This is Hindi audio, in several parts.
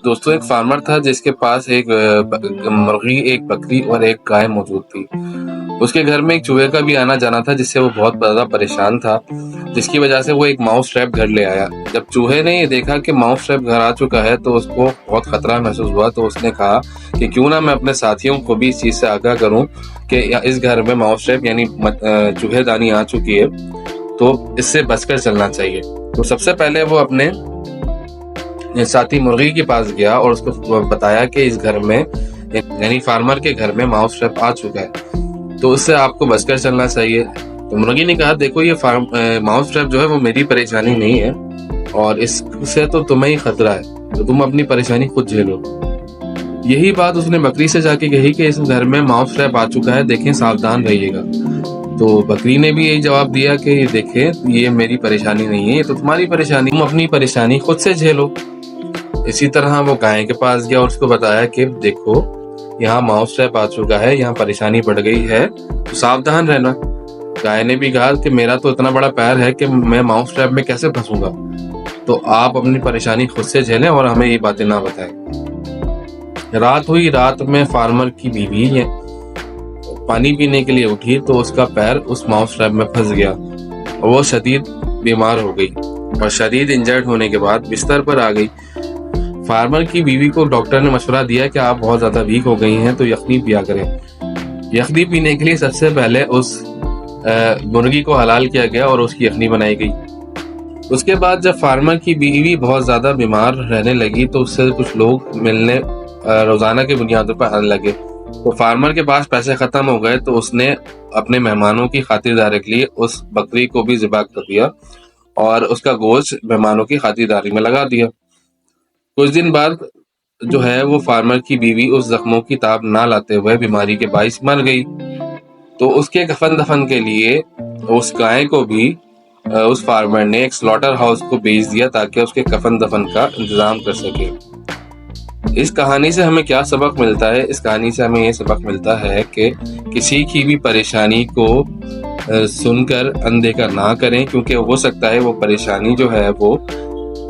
दोस्तों एक फार्मर था जिसके पास एक मुर्गी, एक बकरी और एक गाय मौजूद थी। उसके घर में एक चूहे का भी आना जाना था जिससे वो बहुत ज़्यादा परेशान था, जिसकी वजह से वो एक माउस ट्रैप घर ले आया। जब चूहे ने ये देखा कि माउस ट्रैप घर आ चुका है तो उसको बहुत खतरा महसूस हुआ, तो उसने कहा कि क्यों ना मैं अपने साथियों को भी इस चीज़ से आगाह करूं कि इस घर में माउस ट्रैप यानी चूहेदानी आ चुकी है, तो इससे बचकर चलना चाहिए। तो सबसे पहले वो अपने साथी मुर्गी के पास गया और उसको बताया कि इस घर में यानी फार्मर के घर में माउस ट्रैप आ चुका है, तो उससे आपको बचकर चलना चाहिए। तो मुर्गी ने कहा, देखो ये माउस ट्रैप जो है वो मेरी परेशानी नहीं है और इससे तो तुम्हें ही खतरा है, तो तुम अपनी परेशानी खुद झेलो। यही बात उसने बकरी से जाके कही कि इस घर में माउस ट्रैप आ चुका है, देखें सावधान रहिएगा। तो बकरी ने भी यही जवाब दिया कि देखें ये मेरी परेशानी नहीं है, ये तो तुम्हारी परेशानी, तुम अपनी परेशानी खुद से झेलो। इसी तरह वो गाय के पास गया और उसको बताया कि देखो यहाँ माउस ट्रैप आ चुका है, यहाँ परेशानी बढ़ गई है, तो सावधान रहना। गाय ने भी कहा कि मेरा तो इतना बड़ा पैर है कि मैं माउस ट्रैप में कैसे फंसूंगा, तो आप अपनी परेशानी खुद से झेलें और हमें ये बातें ना बताएं। रात हुई, रात में फार्मर की बीवी पानी पीने के लिए उठी तो उसका पैर उस माउस ट्रैप में फंस गया और वो शदीद बीमार हो गई और शदीद इंजर्ड होने के बाद बिस्तर पर आ गई। फार्मर की बीवी को डॉक्टर ने मशवरा दिया कि आप बहुत ज्यादा वीक हो गई हैं, तो यखनी पिया करें। यखनी पीने के लिए सबसे पहले उस मुर्गी को हलाल किया गया और उसकी यखनी बनाई गई। उसके बाद जब फार्मर की बीवी बहुत ज्यादा बीमार रहने लगी तो उससे कुछ लोग मिलने रोजाना की बुनियादों पर आने लगे। तो फार्मर के पास पैसे खत्म हो गए तो उसने अपने मेहमानों की खातिरदारी के लिए उस बकरी को भी ज़िबा कर दिया और उसका गोश्त मेहमानों की खातिरदारी में लगा दिया। कुछ दिन बाद जो है वो फार्मर की बीवी उस जख्मों की ताब ना लाते हुए बीमारी के बाइस मर गई। तो उसके कफन दफन के लिए उस गाय को भी उस फार्मर ने एक स्लॉटर हाउस को बेच दिया ताकि उसके कफन दफन का इंतजाम कर सके। इस कहानी से हमें क्या सबक मिलता है? इस कहानी से हमें ये सबक मिलता है कि किसी की भी परेशानी को सुनकर अनदेखा ना करें, क्योंकि हो सकता है वो परेशानी जो है वो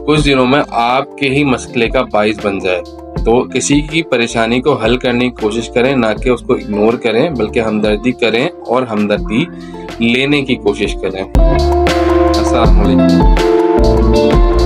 कुछ दिनों में आपके ही मसले का बाइस बन जाए। तो किसी की परेशानी को हल करने की कोशिश करें, ना कि उसको इग्नोर करें, बल्कि हमदर्दी करें और हमदर्दी लेने की कोशिश करें। अस्सलाम वालेकुम।